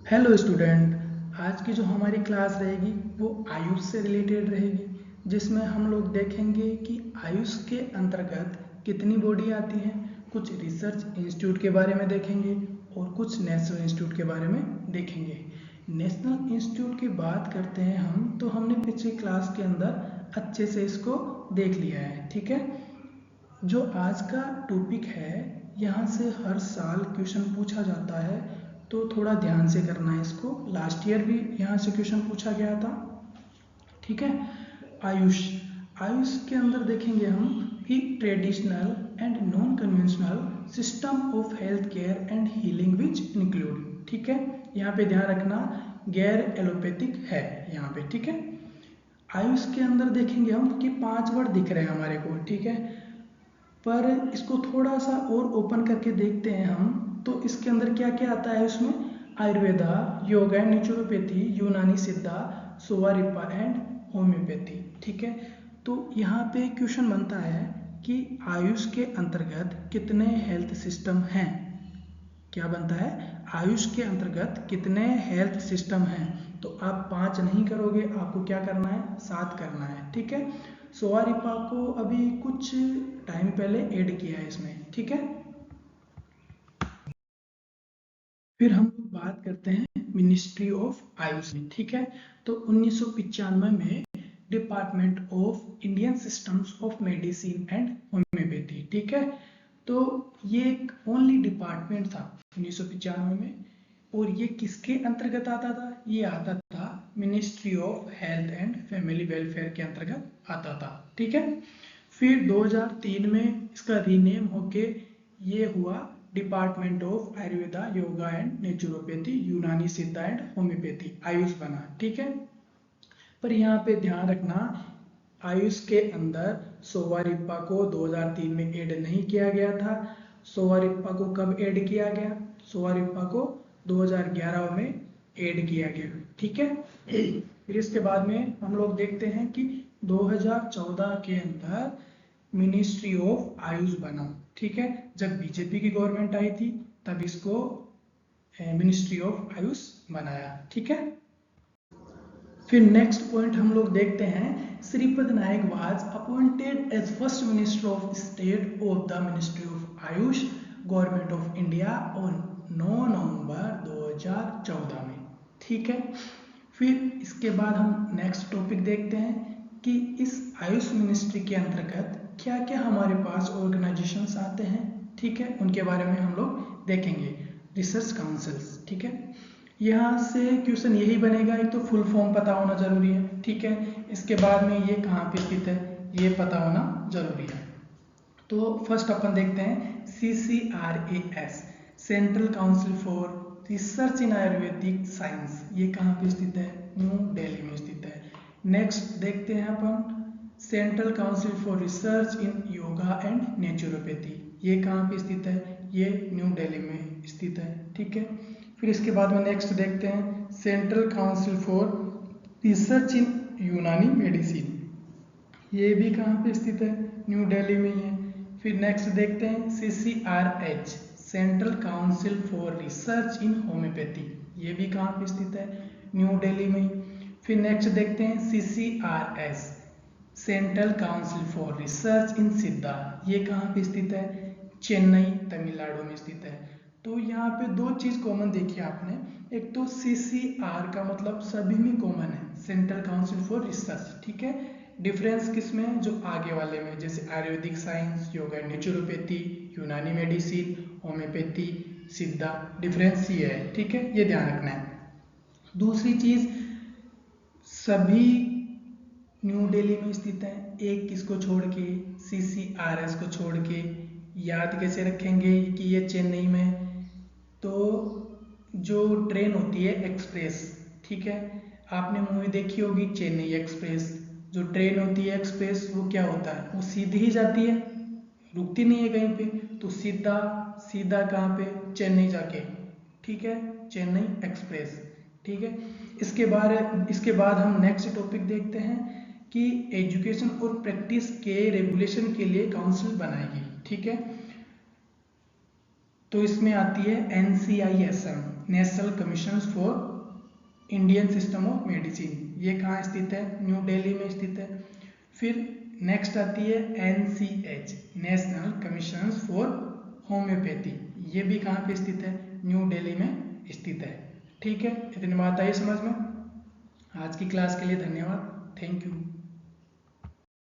Hello student, आज की जो हमारी क्लास रहेगी वो आयुष से रिलेटेड रहेगी, जिसमें हम लोग देखेंगे कि आयुष के अंतर्गत कितनी बॉडी आती हैं, कुछ रिसर्च इंस्टीट्यूट के बारे में देखेंगे और कुछ नेशनल इंस्टीट्यूट के बारे में देखेंगे। नेशनल इंस्टीट्यूट की बात करते हैं हम, तो हमने पिछली क्लास के अंदर अच्छे से इसको देख लिया है। ठीक है, जो आज का टॉपिक है यहाँ से हर साल क्वेश्चन पूछा जाता है, तो थोड़ा ध्यान से करना है इसको। लास्ट ईयर भी यहाँ से क्वेश्चन पूछा गया था। ठीक है, आयुष। आयुष के अंदर देखेंगे हम कि traditional and non conventional system of health care and healing which include. ठीक है, यहाँ पे ध्यान रखना गैर एलोपैथिक है यहाँ पे। ठीक है, आयुष के अंदर देखेंगे हम कि 5 वर्ड दिख रहे हैं हमारे को। ठीक है, पर इसको थोड़ा सा और ओपन करके देखते हैं हम, तो इसके अंदर क्या क्या आता है उसमें। आयुर्वेदा, योगा एंड नेचुरोपैथी, यूनानी सिद्धा, सोवा एंड होम्योपैथी। ठीक है, तो यहाँ पे क्वेश्चन बनता है कि आयुष के अंतर्गत कितने हेल्थ सिस्टम हैं। क्या बनता है, आयुष के अंतर्गत कितने हेल्थ सिस्टम हैं। तो आप 5 नहीं करोगे, आपको क्या करना है, 7 करना है। ठीक है, सोवा को अभी कुछ टाइम पहले ऐड किया है इसमें। ठीक है, फिर हम लोग बात करते हैं मिनिस्ट्री ऑफ आयुष में। ठीक है, तो 1995 में department of Indian systems of medicine and homeopathy. ठीक है, तो ये एक ओनली डिपार्टमेंट था 1995 में, और ये किसके अंतर्गत आता था, ये आता था ministry of health and family welfare के अंतर्गत आता था। ठीक है, फिर 2003 में इसका रीनेम होके ये हुआ department of Ayurveda, yoga and naturopathy, यूनानी सिद्धा एंड होम्योपैथी, आयुष बना। ठीक है, पर यहाँ पे ध्यान रखना आयुष के अंदर सोवा को 2003 में ऐड नहीं किया गया था। सोवा को कब ऐड किया गया, सोवा को 2011 में ऐड किया गया। ठीक है, फिर इसके बाद में हम लोग देखते हैं कि 2014 के अंदर मिनिस्ट्री ऑफ आयुष बना। ठीक है, जब बीजेपी की गवर्नमेंट आई थी तब इसको मिनिस्ट्री ऑफ आयुष बनाया। ठीक है, फिर नेक्स्ट पॉइंट हम लोग देखते हैं, Shripad Naik was appointed as first minister of state of the ministry of AYUSH, government of India on 9 November 2014 में। ठीक है, फिर इसके बाद हम नेक्स्ट टॉपिक देखते हैं कि इस आयुष मिनिस्ट्री के अंतर्गत क्या क्या हमारे पास ऑर्गेनाइजेशंस आते हैं। ठीक है, उनके बारे में हम लोग देखेंगे। Research councils. ठीक है, यहाँ से क्वेश्चन यही बनेगा, एक तो फुल फॉर्म पता होना जरूरी है। ठीक है, इसके बाद में ये कहाँ पे स्थित है ये पता होना जरूरी है। तो फर्स्ट अपन देखते हैं CCRAS, central council for research in Ayurvedic science. ये कहाँ पे स्थित है, न्यू दिल्ली में स्थित है। नेक्स्ट देखते हैं अपन central council for research in yoga and naturopathy. ये कहाँ पे स्थित है, ये न्यू दिल्ली में स्थित है। ठीक है, फिर इसके बाद में नेक्स्ट देखते हैं सेंट्रल काउंसिल फॉर रिसर्च इन यूनानी मेडिसिन। ये भी कहाँ पे स्थित है, न्यू दिल्ली में ही है। फिर नेक्स्ट देखते हैं CCRH, central council for research in homeopathy. ये भी कहाँ पे स्थित है, न्यू दिल्ली में ही। फिर नेक्स्ट देखते हैं CCRS, central council for research इन सिद्धा। ये कहाँ पे स्थित है, चेन्नई, तमिलनाडु में स्थित है। तो यहाँ पे 2 चीज कॉमन देखी आपने, एक तो CCR का मतलब सभी में कॉमन है, सेंट्रल काउंसिल फॉर रिसर्च। ठीक है, डिफरेंस किसमें, जो आगे वाले में, जैसे आयुर्वेदिक साइंस, योगा नेचुरोपैथी, यूनानी मेडिसिन, होम्योपैथी, सिद्धा, डिफरेंस ये है। ठीक है, ये ध्यान रखना है। दूसरी चीज, सभी न्यू दिल्ली में स्थित है, एक किसको छोड़ के, CCRS को छोड़ के। याद कैसे रखेंगे कि ये चेन्नई में, तो जो ट्रेन होती है एक्सप्रेस, ठीक है, आपने मूवी देखी होगी चेन्नई एक्सप्रेस। जो ट्रेन होती है एक्सप्रेस वो क्या होता है, वो सीधी ही जाती है, रुकती नहीं है कहीं पे। तो सीधा सीधा कहाँ पे, चेन्नई जाके। ठीक है, चेन्नई एक्सप्रेस। ठीक है, इसके बाद हम नेक्स्ट टॉपिक देखते हैं कि एजुकेशन और प्रैक्टिस के रेगुलेशन के लिए काउंसिल बनाएगी। ठीक है, तो इसमें आती है NCISM, national commission for Indian system of medicine, ये कहाँ स्थित है? न्यू दिल्ली में स्थित है। फिर नेक्स्ट आती है NCH, national commission for homeopathy, ये भी कहाँ पे स्थित है? न्यू दिल्ली में स्थित है। ठीक है, इतनी बात आई समझ में। आज की क्लास के लिए धन्यवाद, थैंक यू।